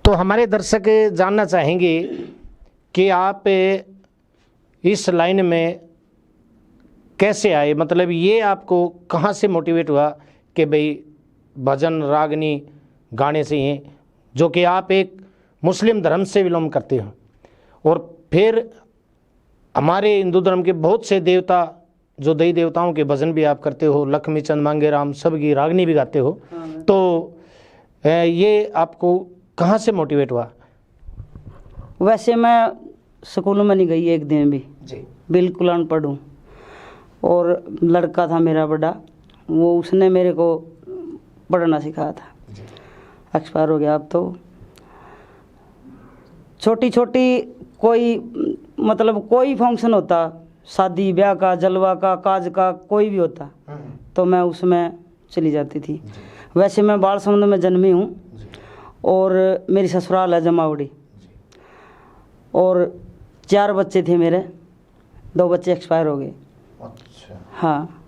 तो हमारे दर्शक जानना चाहेंगे कि आप इस लाइन में कैसे आए, मतलब ये आपको कहाँ से मोटिवेट हुआ कि भाई भजन रागनी गाने से हैं, जो कि आप एक मुस्लिम धर्म से बिलोंग करते हो और फिर हमारे हिंदू धर्म के बहुत से देवता जो देवी देवताओं के भजन भी आप करते हो, लक्ष्मी चंद मांगे राम सबकी रागनी भी गाते हो। तो ये आपको कहाँ से मोटिवेट हुआ? वैसे मैं स्कूल में नहीं गई एक दिन भी जी। बिल्कुल अनपढ़ हूँ। और लड़का था मेरा बड़ा, वो उसने मेरे को पढ़ना सिखाया था, एक्सपायर हो गया अब। तो छोटी छोटी कोई मतलब कोई फंक्शन होता, शादी ब्याह का, जलवा का, काज का, कोई भी होता तो मैं उसमें चली जाती थी। वैसे मैं बाल समुंद में जन्मी हूँ और मेरी ससुराल है जमावड़ी और 4 बच्चे थे मेरे, 2 बच्चे एक्सपायर हो गए। अच्छा। हाँ।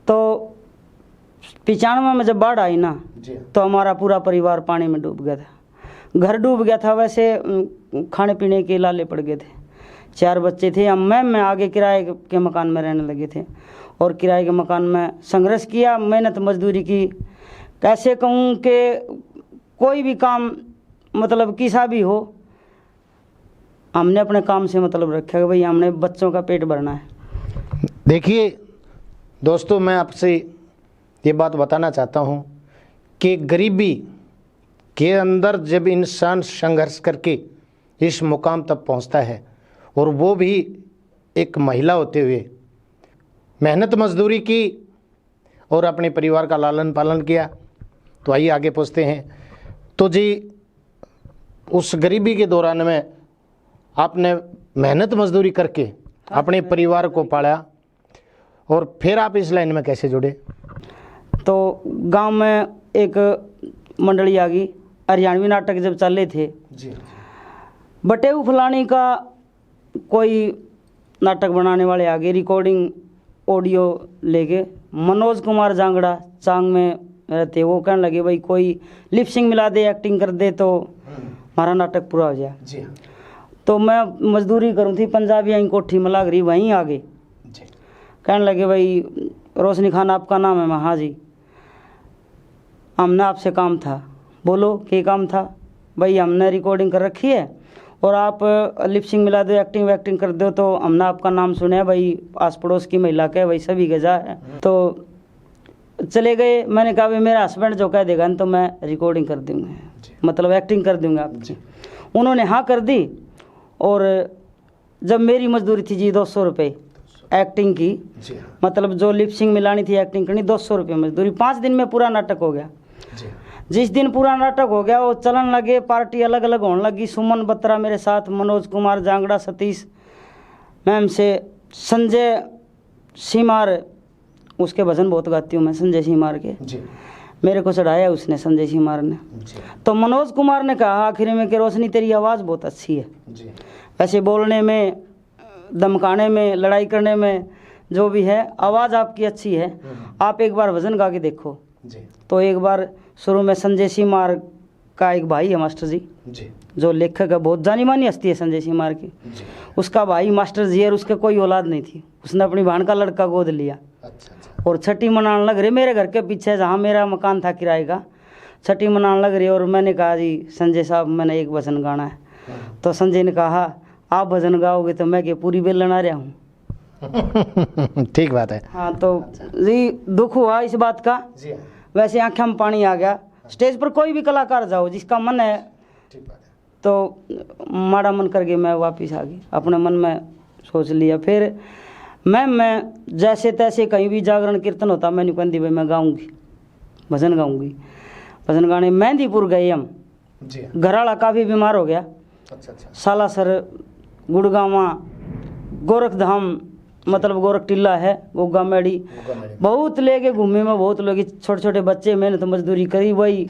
तो 95 में जब बाढ़ आई ना तो हमारा पूरा परिवार पानी में डूब गया था, घर डूब गया था। वैसे खाने पीने के लाले पड़ गए थे। 4 बच्चे थे। हम मैं आगे किराए के मकान में रहने लगे थे और किराए के मकान में संघर्ष किया, मेहनत मजदूरी की। कैसे कहूँ कि कोई भी काम मतलब किसा भी हो, हमने अपने काम से मतलब रखा कि भाई हमने बच्चों का पेट भरना है। देखिए दोस्तों, मैं आपसे ये बात बताना चाहता हूँ कि गरीबी के अंदर जब इंसान संघर्ष करके इस मुकाम तक पहुँचता है और वो भी एक महिला होते हुए मेहनत मजदूरी की और अपने परिवार का लालन पालन किया, तो आइए आगे पूछते हैं। तो जी, उस गरीबी के दौरान में आपने मेहनत मजदूरी करके अपने परिवार को पाला और फिर आप इस लाइन में कैसे जुड़े? तो गांव में एक मंडली आ गई, हरियाणवी नाटक जब चले थे जी। बटेऊ फलानी का कोई नाटक बनाने वाले आ गए, रिकॉर्डिंग ऑडियो लेके। मनोज कुमार जांगड़ा चांग में रहते, वो कहने लगे भाई कोई लिपसिंग मिला दे, एक्टिंग कर दे तो हमारा नाटक पूरा हो जाए। जी। तो मैं मजदूरी करूँ थी, पंजाबी आई कोठी में लग रही, वहीं आ गए। कहने लगे भाई रोशनी खान आपका नाम है? मैं हाँ जी। हमने आपसे काम था। बोलो क्या काम था? भाई हमने रिकॉर्डिंग कर रखी है और आप लिपसिंग मिला दो, एक्टिंग वैक्टिंग कर दो, तो हमने आपका नाम सुना है भाई, आस पड़ोस की महिला के भाई सभी गजा है। तो चले गए। मैंने कहा भाई मेरा हस्बैंड जो कह देगा तो मैं रिकॉर्डिंग कर दूँगा, मतलब एक्टिंग कर दूँगा आपकी। उन्होंने हाँ कर दी। और जब मेरी मजदूरी थी जी 200 रुपये एक्टिंग की, मतलब जो लिपसिंग मिलानी थी, एक्टिंग करनी, 200 रुपये मजदूरी। 5 दिन में पूरा नाटक हो गया। जिस दिन पूरा नाटक हो गया वो चलन लगे, पार्टी अलग अलग होने लगी। सुमन बत्रा मेरे साथ, मनोज कुमार जांगड़ा, सतीश मैम से, संजय सीमार, उसके भजन बहुत गाती हूँ मैं, संजय सीमार के मेरे को चढ़ाया उसने, संजय सीमार ने। तो मनोज कुमार ने कहा आखिर में कि रोशनी तेरी आवाज़ बहुत अच्छी है, वैसे बोलने में, धमकाने में, लड़ाई करने में जो भी है, आवाज़ आपकी अच्छी है, आप एक बार भजन गा के देखो। तो एक बार शुरू में संजय सीमार का एक भाई है मास्टर जी, जो लेखक है, बहुत जानी मानी हस्ती है संजय सीमार की, उसका भाई मास्टर जी है, उसके कोई औलाद नहीं थी, उसने अपनी बहन का लड़का गोद लिया। और छठी मनाने लग रहे मेरे घर के पीछे जहाँ मेरा मकान था किराए का, छठी मनाने लग रही। और मैंने कहा जी संजय साहब मैंने एक भजन गाना है। तो संजय ने कहा आप भजन गाओगे तो मैं क्या पूरी बेल लड़ा रहा हूँ। ठीक बात है। हाँ, तो जी दुख हुआ इस बात का। वैसे आँखें में पानी आ गया। स्टेज पर कोई भी कलाकार जाओ, जिसका मन है, तो माड़ा मन करके मैं वापस आ गई, अपने मन में सोच लिया। फिर मैं जैसे तैसे कहीं भी जागरण कीर्तन होता, मैंने कहती भाई मैं गाऊंगी, भजन गाऊंगी। भजन गाने मेहंदीपुर गए हम, घर वाला काफ़ी बीमार हो गया। सालासर, गुड़गावा, गोरखधाम, मतलब गोरख टिल्ला है, गोगा मेड़ी, बहुत लेके घूमे में, बहुत लोग, छोटे छोटे बच्चे, मेहनत मजदूरी करी। वही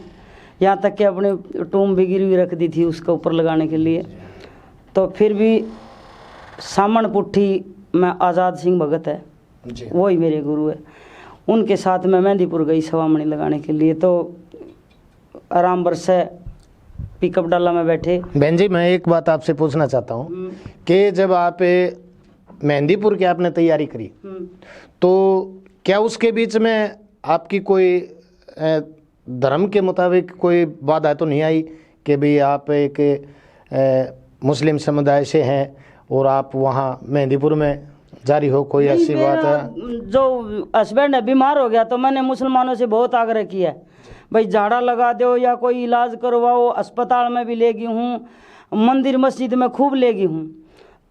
यहाँ तक कि अपने टूम भी गिरवी रख दी थी उसका ऊपर लगाने के लिए। तो फिर भी सामण पुट्ठी में आज़ाद सिंह भगत है, वही मेरे गुरु है, उनके साथ मैं मेहंदीपुर गई सवामणी लगाने के लिए। तो आराम बरसे पिकअप डाला में बैठे। बहन जी मैं एक बात आपसे पूछना चाहता हूँ कि जब आप मेहंदीपुर की आपने तैयारी करी तो क्या उसके बीच में आपकी कोई धर्म के मुताबिक कोई बाधा तो नहीं आई कि भाई आप एक मुस्लिम समुदाय से हैं और आप वहाँ मेहंदीपुर में जारी हो, कोई ऐसी बात है? जो हस्बैंड है बीमार हो गया तो मैंने मुसलमानों से बहुत आग्रह किया है, भाई झाड़ा लगा दो या कोई इलाज करवाओ। अस्पताल में भी ले गई हूँ, मंदिर मस्जिद में खूब ले गई हूँ,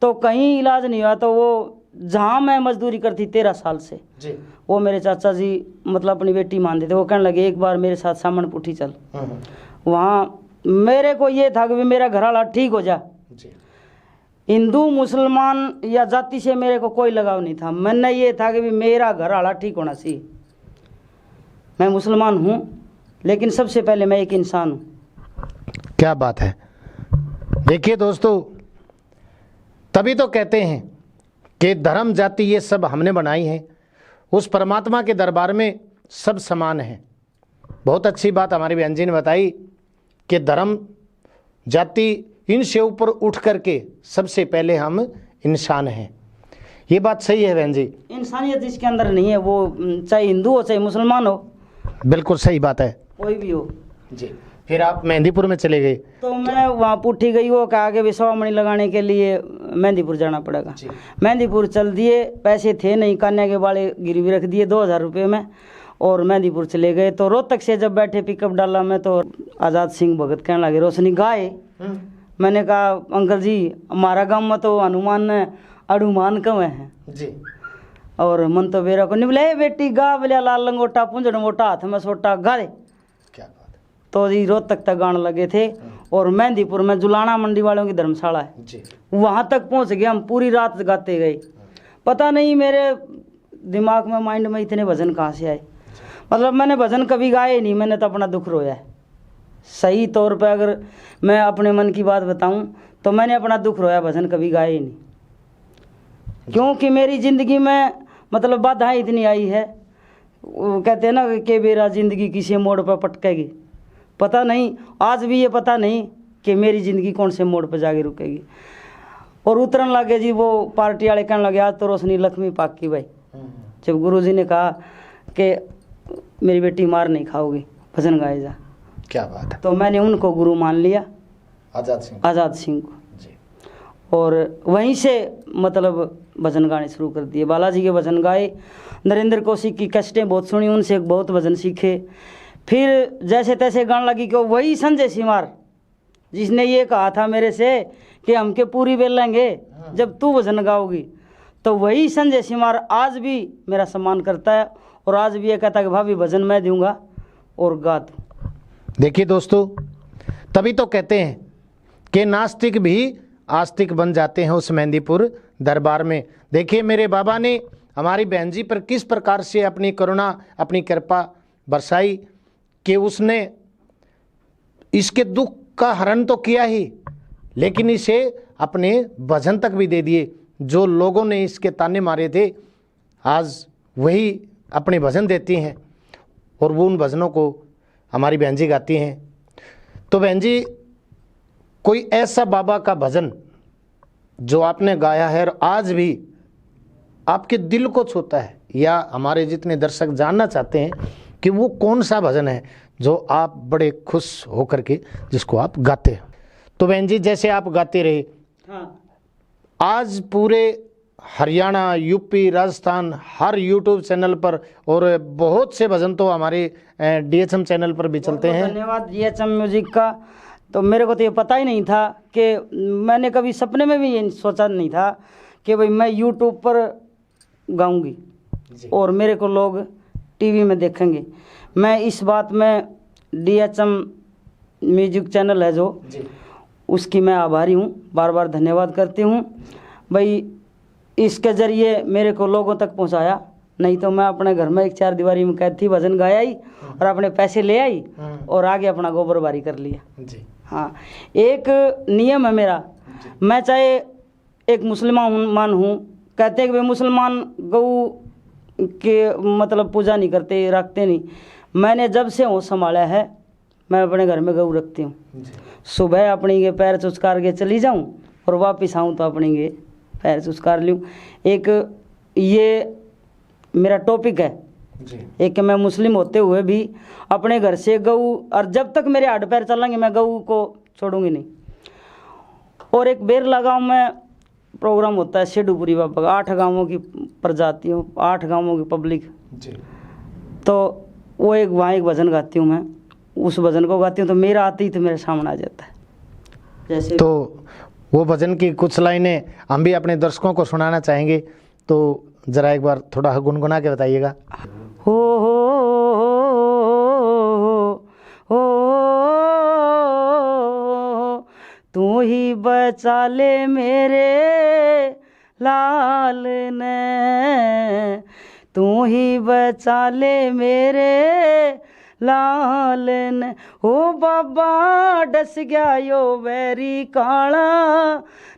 तो कहीं इलाज नहीं हुआ। तो वो जहाँ मैं मजदूरी करती 13 साल से जी, वो मेरे चाचा जी मतलब अपनी बेटी मानते थे। वो कहने लगे एक बार मेरे साथ सामन पुठी चल। वहाँ मेरे को ये था कि भी मेरा घर वाला ठीक हो जा। हिंदू मुसलमान या जाति से मेरे को कोई लगाव नहीं था, मैंने ये था कि भी मेरा घर वाला ठीक होना चाहिए। मैं मुसलमान हूँ लेकिन सबसे पहले मैं एक इंसान हूँ। क्या बात है। देखिए दोस्तों, तभी तो कहते हैं कि धर्म जाति ये सब हमने बनाई है, उस परमात्मा के दरबार में सब समान है। बहुत अच्छी बात हमारी बहन जी ने बताई कि धर्म जाति इनसे ऊपर उठ करके सबसे पहले हम इंसान हैं। ये बात सही है बहन जी। इंसानियत जिसके अंदर नहीं है वो चाहे हिंदू हो चाहे मुसलमान हो, बिल्कुल सही बात है, कोई भी हो जी। फिर आप मेहंदीपुर में चले गए? तो मैं वहाँ पुट्ठी गई, वो कहा कि विश्वामणि लगाने के लिए मेहंदीपुर जाना पड़ेगा। मेहंदीपुर चल दिए, पैसे थे नहीं, कन्या के बाले गिरवी रख दिए 2000 रुपये में और मेहंदीपुर चले गए। तो रोहतक से जब बैठे पिकअप डाला में तो आज़ाद सिंह भगत कहने लगे रोशनी गाए। मैंने कहा अंकल जी हमारा गाँव में तो हनुमान अड़ुमान कम है जी, और मन तो बेरा को निबले बेटी गा बोलिया लाल लंगोटा पूंजड़ मोटा हाथ में सोटा गा दे। क्या बात है। तो जी रोहतक तक गाने लगे थे और मेहंदीपुर में जुलाना मंडी वालों की धर्मशाला है जी, वहाँ तक पहुँच गए। हम पूरी रात गाते गए, पता नहीं मेरे दिमाग में माइंड में इतने भजन कहाँ से आए। मतलब मैंने भजन कभी गाए नहीं, मैंने तो अपना दुख रोया है। सही तौर पे अगर मैं अपने मन की बात बताऊं तो मैंने अपना दुख रोया, भजन कभी गाए ही नहीं। क्योंकि मेरी ज़िंदगी में मतलब बाधाएं इतनी आई है। वो कहते हैं ना कि मेरा ज़िंदगी किसी मोड़ पर पटकेगी, पता नहीं आज भी ये पता नहीं कि मेरी ज़िंदगी कौन से मोड़ पर जाके रुकेगी। और उतरन लगे जी वो पार्टी वाले कहने लगे आज तो रोशनी लक्ष्मी पाक की भाई। जब गुरुजी ने कहा कि मेरी बेटी मार नहीं खाओगी, भजन गाए जा। क्या बात है। तो मैंने उनको गुरु मान लिया, आज़ाद सिंह को जी। और वहीं से मतलब भजन गाने शुरू कर दिए। बालाजी के भजन गाए, नरेंद्र कौशिक की कैसेटें बहुत सुनी, उनसे बहुत भजन सीखे। फिर जैसे तैसे गाने लगी कि वही संजय सिमार जिसने ये कहा था मेरे से कि हमके पूरी बेलेंगे जब तू भजन गाओगी, तो वही संजय सिमार आज भी मेरा सम्मान करता है और आज भी ये कहता है कि भाभी भजन मैं दूंगा और गा दूँ। देखिए दोस्तों, तभी तो कहते हैं कि नास्तिक भी आस्तिक बन जाते हैं उस मेहंदीपुर दरबार में। देखिए मेरे बाबा ने हमारी बहन जी पर किस प्रकार से अपनी करुणा अपनी कृपा बरसाई कि उसने इसके दुख का हरण तो किया ही, लेकिन इसे अपने भजन तक भी दे दिए। जो लोगों ने इसके ताने मारे थे आज वही अपने भजन देती हैं और वो उन भजनों को हमारी बहन जी गाती हैं। तो बहन जी कोई ऐसा बाबा का भजन जो आपने गाया है और आज भी आपके दिल को छूता है, या हमारे जितने दर्शक जानना चाहते हैं कि वो कौन सा भजन है जो आप बड़े खुश होकर के जिसको आप गाते हैं? तो बहन जी जैसे आप गाते रहे, हाँ। आज पूरे हरियाणा, यूपी, राजस्थान हर यूट्यूब चैनल पर और बहुत से भजन तो हमारे DHM चैनल पर भी चलते हैं। धन्यवाद DHM म्यूजिक का। तो मेरे को तो ये पता ही नहीं था कि मैंने कभी सपने में भी ये सोचा नहीं था कि भाई मैं यूट्यूब पर गाऊंगी और मेरे को लोग टीवी में देखेंगे। मैं इस बात में DHM म्यूजिक चैनल है जो उसकी मैं आभारी हूँ, बार बार धन्यवाद करती हूँ भाई। इसके ज़रिए मेरे को लोगों तक पहुँचाया, नहीं तो मैं अपने घर में एक 4 दीवारी में कैद थी, भजन गाया ही और अपने पैसे ले आई और आगे अपना गोबर बारी कर लिया जी। हाँ, एक नियम है मेरा, मैं चाहे एक मुसलमान हूँ, कहते हैं कि भाई मुसलमान गऊ के मतलब पूजा नहीं करते, रखते नहीं। मैंने जब से होश संभाला है मैं अपने घर में गऊ रखती हूँ। सुबह अपनी के पैर चुचकार के चली जाऊँ और वापस आऊँ तो अपनी के पैर चुचकार लूँ। एक ये मेरा टॉपिक है जी। एक कि मैं मुस्लिम होते हुए भी अपने घर से गऊ, और जब तक मेरे हाथ पैर चलेंगे मैं गऊ को छोड़ूंगी नहीं। और एक बेरला गाँव में प्रोग्राम होता है शेडूपुरी बाबा का, 8 गाँवों की प्रजातियों, 8 गाँवों की पब्लिक जी। तो वो एक वहाँ एक भजन गाती हूँ मैं, उस भजन को गाती हूँ तो मेरा आते ही तो मेरे सामने आ जाता है। जैसे तो वो भजन की कुछ लाइनें हम भी अपने दर्शकों को सुनाना चाहेंगे, तो ज़रा एक बार थोड़ा गुनगुना के बताइएगा। हो हो तू ही बचा ले मेरे लाल ने, तू ही बचा ले मेरे लाल ने। ओ बाबा डस गया यो वैरी काला,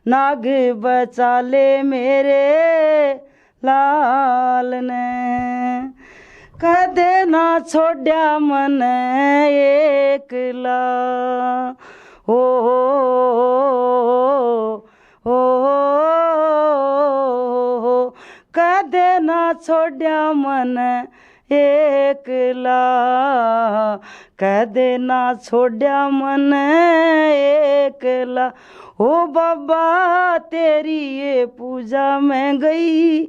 नाग बचा ले मेरे लाल ने। कदे ना छोड़या मन एकला, हो कदे ना छोड़या मन एकला, कदे ना छोड़या मन एकला। ओ बाबा तेरी ये पूजा में गई,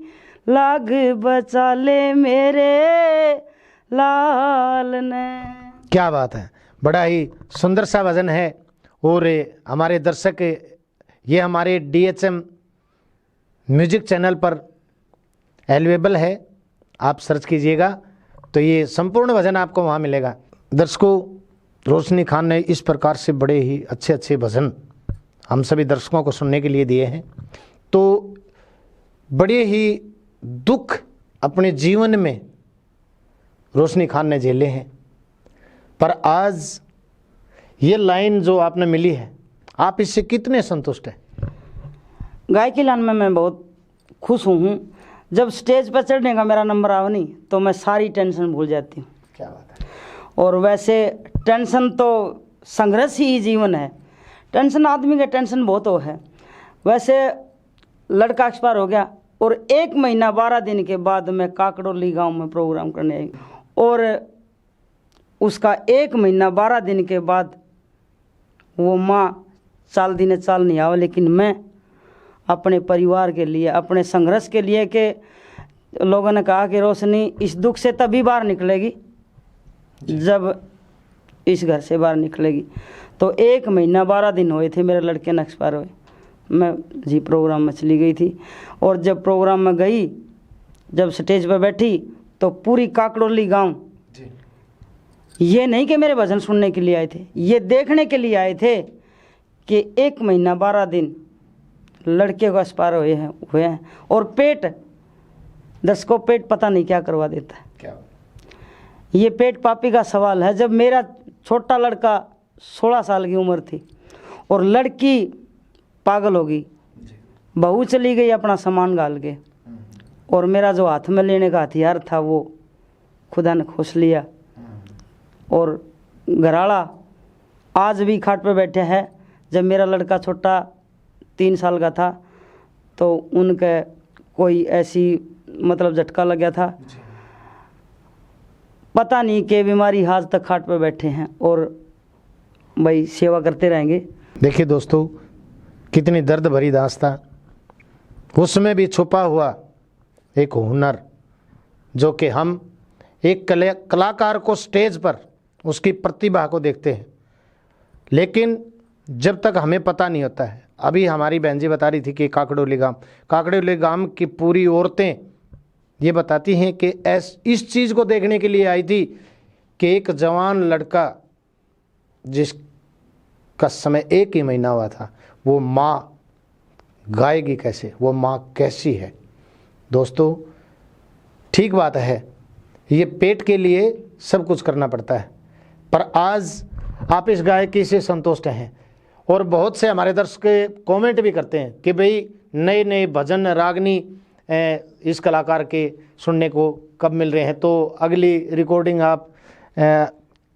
लाग बचा ले मेरे लाल ने। क्या बात है, बड़ा ही सुंदर सा भजन है। और हमारे दर्शक ये हमारे DHM म्यूजिक चैनल पर अवेलेबल है, आप सर्च कीजिएगा तो ये संपूर्ण भजन आपको वहाँ मिलेगा। दर्शकों, रोशनी खान ने इस प्रकार से बड़े ही अच्छे अच्छे भजन हम सभी दर्शकों को सुनने के लिए दिए हैं। तो बड़े ही दुख अपने जीवन में रोशनी खान ने झेले हैं, पर आज ये लाइन जो आपने मिली है, आप इससे कितने संतुष्ट हैं? गायकी लाइन में मैं बहुत खुश हूँ। जब स्टेज पर चढ़ने का मेरा नंबर आवा नहीं तो मैं सारी टेंशन भूल जाती हूँ। क्या बात है। और वैसे टेंशन तो संघर्ष ही जीवन है, टेंशन आदमी का टेंशन बहुत हो है। वैसे लड़का एक्सपायर हो गया और 1 महीना 12 दिन के बाद मैं काकड़ोली गांव में प्रोग्राम करने आई, और उसका 1 महीना 12 दिन के बाद वो माँ चाल दिन चाल नहीं आवा, लेकिन मैं अपने परिवार के लिए, अपने संघर्ष के लिए, कि लोगों ने कहा कि रोशनी इस दुख से तभी बाहर निकलेगी जब इस घर से बाहर निकलेगी। तो 1 महीना 12 दिन हुए थे मेरे लड़के ने एक्सपायर हुए, मैं जी प्रोग्राम में चली गई थी। और जब प्रोग्राम में गई, जब स्टेज पर बैठी तो पूरी काकड़ोली गांव, ये नहीं कि मेरे भजन सुनने के लिए आए थे, ये देखने के लिए आए थे कि 1 महीना 12 दिन लड़के को एक्सपायर हुए हैं। और पेट, दर्शकों, पेट पता नहीं क्या करवा देता है। क्या? ये पेट पापी का सवाल है। जब मेरा छोटा लड़का 16 साल की उम्र थी और लड़की पागल हो गई, बहू चली गई अपना सामान गाल के, और मेरा जो हाथ में लेने का हथियार था वो खुदा ने खोस लिया। और घराड़ा आज भी खाट पे बैठे हैं। जब मेरा लड़का छोटा 3 साल का था तो उनके कोई ऐसी मतलब झटका लग गया था, पता नहीं कि बीमारी आज तक खाट पे बैठे हैं, और भाई सेवा करते रहेंगे। देखिए दोस्तों, कितनी दर्द भरी दास्तां, उसमें भी छुपा हुआ एक हुनर, जो कि हम एक कलाकार को स्टेज पर उसकी प्रतिभा को देखते हैं, लेकिन जब तक हमें पता नहीं होता है। अभी हमारी बहन जी बता रही थी कि काकड़ोली गांव की पूरी औरतें ये बताती हैं कि इस चीज़ को देखने के लिए आई थी कि एक जवान लड़का जिसका समय 1 ही महीना हुआ था, वो माँ गाएगी कैसे, वो माँ कैसी है। दोस्तों, ठीक बात है, ये पेट के लिए सब कुछ करना पड़ता है, पर आज आप इस गायकी से संतुष्ट हैं। और बहुत से हमारे दर्शक कमेंट भी करते हैं कि भाई नए नए भजन रागनी इस कलाकार के सुनने को कब मिल रहे हैं, तो अगली रिकॉर्डिंग आप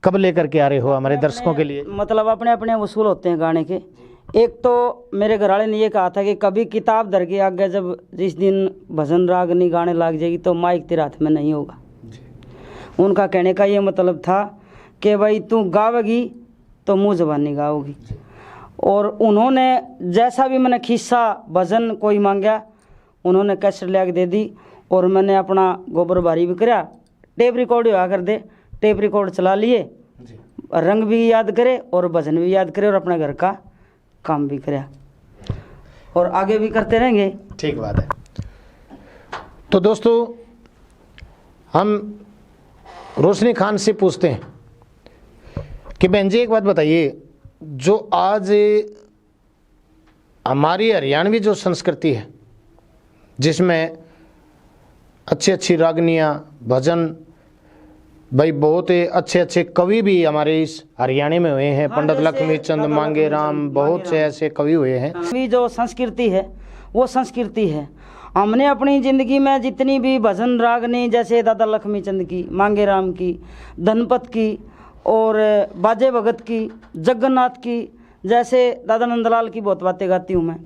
कब लेकर के आ रहे हो हमारे दर्शकों के लिए? मतलब अपने अपने वसूल होते हैं गाने के। एक तो मेरे घर वाले ने ये कहा था कि कभी किताब धर के आगे जब जिस दिन भजन रागनी गाने लग जाएगी तो माइक तेरे हाथ में नहीं होगा। उनका कहने का ये मतलब था कि भाई तू गावेगी तो मुँह ज़बानी गाओगी। और उन्होंने जैसा भी मैंने खिस्सा भजन कोई मांगा उन्होंने कैसेट ले दे दी। और मैंने अपना गोबर भारी भी कराया, टेप रिकॉर्ड हुआ कर दे, टेप रिकॉर्ड चला लिए, रंग भी याद करे और भजन भी याद करे और अपने घर का काम भी कराया और आगे भी करते रहेंगे। ठीक बात है। तो दोस्तों हम रोशनी खान से पूछते हैं कि बहन जी एक बात बताइए, जो आज हमारी हरियाणवी जो संस्कृति है जिसमें अच्छी अच्छी रागनियाँ भजन, भाई बहुत अच्छे अच्छे कवि भी हमारे इस हरियाणा में हुए हैं। हाँ, पंडित जैसे लक्ष्मी चंद मांगे राम, बहुत से ऐसे कवि हुए हैं। अभी जो संस्कृति है वो संस्कृति है। हमने अपनी ज़िंदगी में जितनी भी भजन रागनी जैसे दादा लक्ष्मी चंद की, मांगे राम की, धनपत की और बाजे भगत की, जगन्नाथ की, जैसे दादा नंदलाल की बहुत बातें गाती हूँ मैं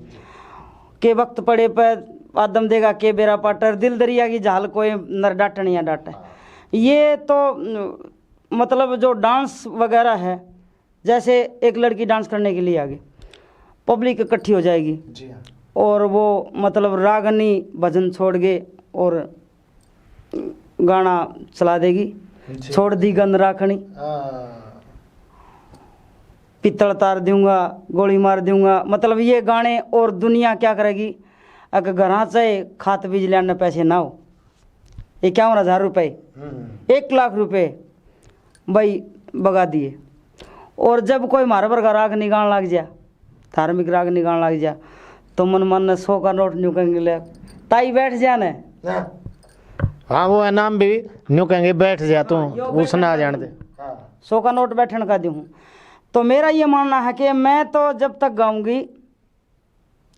कि वक्त पड़े पर आदम देगा के बेरा पाटर, दिल दरिया की झाल कोई नर डाटन या डाटा। ये तो मतलब जो डांस वगैरह है, जैसे एक लड़की डांस करने के लिए आगे पब्लिक इकट्ठी हो जाएगी जी हाँ। और वो मतलब रागनी भजन छोड़ के और गाना चला देगी, छोड़ दी गंद राखनी, पित्तल तार दूंगा, गोली मार दूंगा, मतलब ये गाने। और दुनिया क्या करेगी, अगर घर चाहे खात बिजली आने पैसे ना हो, 51,000 रुपये, 1 लाख रुपए भाई बगा दिए। और जब कोई मारा पर का राग निकाल लग जा, धार्मिक राग निकाल लग जा, तो मन 100 का नोट न्यू कहेंगे ले ताई बैठ जाने। हाँ वो इनाम भी न्यू कहेंगे बैठ जा तू, उसना जान दे। 100 का नोट बैठने का दूँ। तो मेरा ये मानना है कि मैं तो जब तक गाऊंगी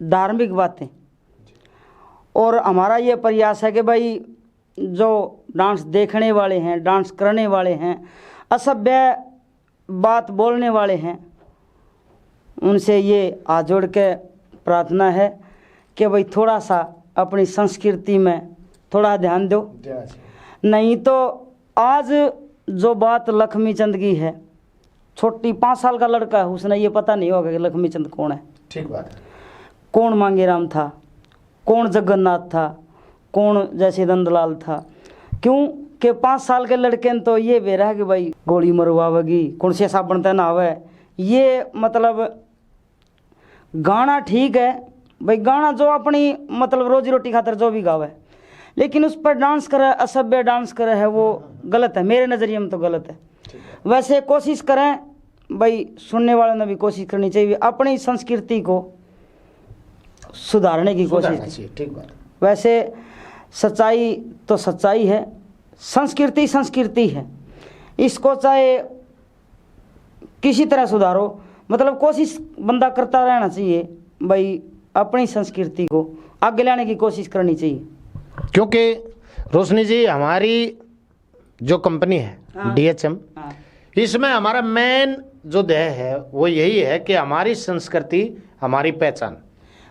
धार्मिक बातें, और हमारा ये प्रयास है कि भाई जो डांस देखने वाले हैं, डांस करने वाले हैं, असभ्य बात बोलने वाले हैं, उनसे ये हाथ जोड़ के प्रार्थना है कि भाई थोड़ा सा अपनी संस्कृति में थोड़ा ध्यान दो। नहीं तो आज जो बात लक्ष्मी चंद की है, छोटी 5 साल का लड़का है, उसने ये पता नहीं होगा कि लक्ष्मी चंद कौन है। ठीक बात है। कौन मांगे राम था, कौन जगन्नाथ था, कौन जैसे नंदलाल था। क्यों कि 5 साल के लड़के ने तो ये बेरा है कि भाई गोली मरवावेगी, कौन से साबुन तैना आवे। ये मतलब गाना ठीक है भाई, गाना जो अपनी मतलब रोजी रोटी खातर जो भी गावे, लेकिन उस पर डांस करे, असभ्य डांस करे है, वो गलत है। मेरे नज़रिए में तो गलत है। वैसे कोशिश करें भाई, सुनने वालों ने भी कोशिश करनी चाहिए अपनी संस्कृति को सुधारने की कोशिश। ठीक बात। वैसे सच्चाई तो सच्चाई है, संस्कृति संस्कृति है, इसको चाहे किसी तरह सुधारो, मतलब कोशिश बंदा करता रहना चाहिए भाई, अपनी संस्कृति को आगे लाने की कोशिश करनी चाहिए। क्योंकि रोशनी जी हमारी जो कंपनी है हाँ। DHM, हाँ। इसमें हमारा मेन जो ध्येय है वो यही है कि हमारी संस्कृति हमारी पहचान।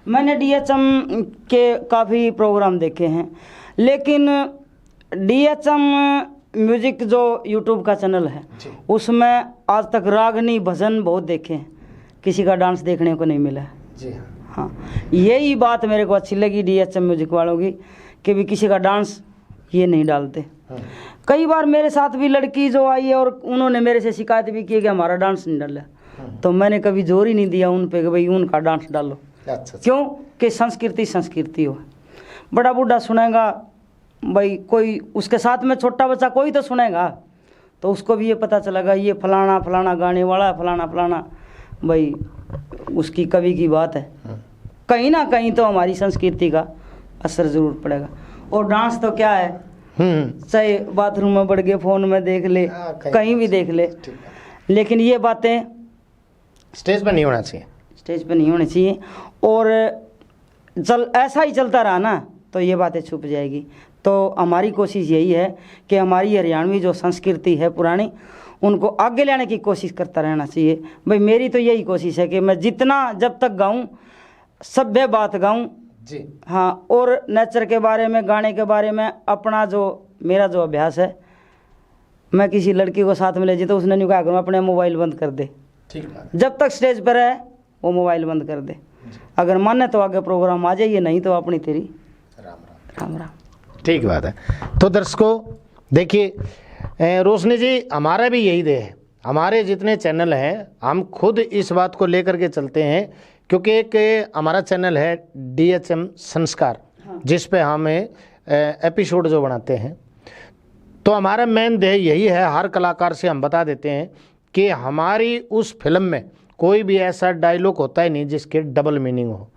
मैंने DHM के काफ़ी प्रोग्राम देखे हैं, लेकिन DHM म्यूजिक जो यूट्यूब का चैनल है उसमें आज तक रागनी भजन बहुत देखे हैं, किसी का डांस देखने को नहीं मिला है। जी हाँ, यही बात मेरे को अच्छी लगी DHM म्यूजिक वालों की कि भी किसी का डांस ये नहीं डालते। कई बार मेरे साथ भी लड़की जो आई है और उन्होंने मेरे से शिकायत भी की कि हमारा डांस नहीं डाला, तो मैंने कभी जोर ही नहीं दिया उन पे कि भाई उनका डांस डालो। अच्छा। क्यों कि संस्कृति संस्कृति हो। बड़ा बूढ़ा सुनेगा भाई, कोई उसके साथ में छोटा बच्चा कोई तो सुनेगा, तो उसको भी ये पता चलेगा ये फलाना फलाना गाने वाला है, फलाना फलाना भाई उसकी कवि की बात है। कहीं ना कहीं तो हमारी संस्कृति का असर ज़रूर पड़ेगा। और डांस तो क्या है, चाहे बाथरूम में बढ़ गए, फ़ोन में देख ले, कहीं भी देख ले, लेकिन ये बातें स्टेज पर नहीं होना चाहिए, स्टेज पे नहीं होनी चाहिए। और ऐसा ही चलता रहा ना तो ये बातें छुप जाएगी। तो हमारी कोशिश यही है कि हमारी हरियाणवी जो संस्कृति है पुरानी, उनको आगे लाने की कोशिश करता रहना चाहिए। भाई मेरी तो यही कोशिश है कि मैं जितना जब तक गाऊं सभ्य बात गाऊं जी। हाँ, और नेचर के बारे में, गाने के बारे में, अपना जो मेरा जो अभ्यास है, मैं किसी लड़की को साथ में ले जाए तो उसने नहीं कहा करूँ अपने मोबाइल बंद कर दे, ठीक है। जब तक स्टेज पर है वो मोबाइल बंद कर दे। अगर माने तो आगे प्रोग्राम आ जाइए, नहीं तो अपनी तेरी राम राम राम। ठीक बात है। तो दर्शकों देखिए, रोशनी जी हमारा भी यही देह है, हमारे जितने चैनल हैं हम खुद इस बात को लेकर के चलते हैं, क्योंकि एक हमारा चैनल है DHM संस्कार, जिस पे हम एपिसोड जो बनाते हैं, तो हमारा मेन ध्येय यही है, हर कलाकार से हम बता देते हैं कि हमारी उस फिल्म में कोई भी ऐसा डायलॉग होता ही नहीं जिसके डबल मीनिंग हो।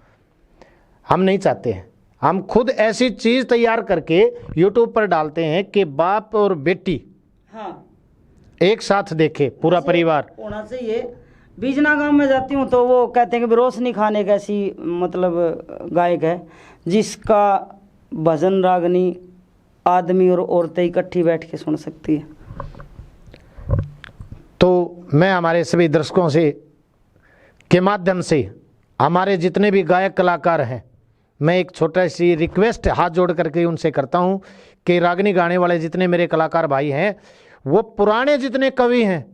हम नहीं चाहते हैं, हम खुद ऐसी चीज़ तैयार करके यूट्यूब पर डालते हैं कि बाप और बेटी हाँ एक साथ देखे, पूरा परिवार होना चाहिए। बीजना गांव में जाती हूँ तो वो कहते हैं कि रोशनी खान एक ऐसी मतलब गायक है जिसका भजन रागनी आदमी और औरतें इकट्ठी बैठ के सुन सकती है। तो मैं हमारे सभी दर्शकों से के माध्यम से हमारे जितने भी गायक कलाकार हैं, मैं एक छोटा सी रिक्वेस्ट हाथ जोड़ करके उनसे करता हूं कि रागनी गाने वाले जितने मेरे कलाकार भाई हैं, वो पुराने जितने कवि हैं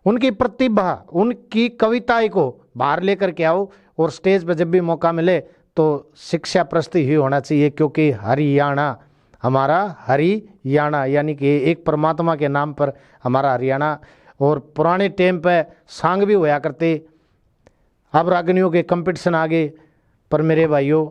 उनकी प्रतिभा, उनकी कविताएं को बाहर लेकर के आओ, और स्टेज पर जब भी मौका मिले तो शिक्षा प्रस्तुति ही होना चाहिए, क्योंकि हरियाणा हमारा, हरियाणा यानी कि एक परमात्मा के नाम पर हमारा हरियाणा। और पुराने टाइम पे सांग भी होया करते, अब रागनियों के कंपटीशन आ गए, पर मेरे भाइयों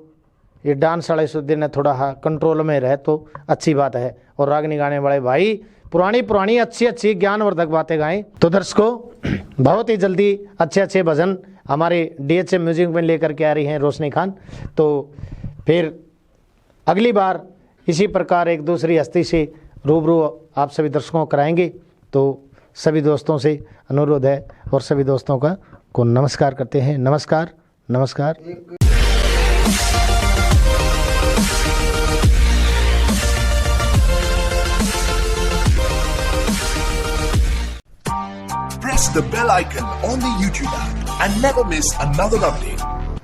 ये डांस वाले सुधे ने थोड़ा कंट्रोल में रहे तो अच्छी बात है, और रागनी गाने वाले भाई पुरानी अच्छी ज्ञानवर्धक बातें गाएं। तो दर्शकों बहुत ही जल्दी अच्छे भजन हमारे DHM म्यूजिक में लेकर के आ रही हैं रोशनी खान। तो फिर अगली बार इसी प्रकार एक दूसरी हस्ती से रूबरू आप सभी दर्शकों को कराएंगे। तो सभी दोस्तों से अनुरोध है और सभी दोस्तों को नमस्कार करते हैं। नमस्कार नमस्कार। Press the bell icon on the YouTube app and never miss another update.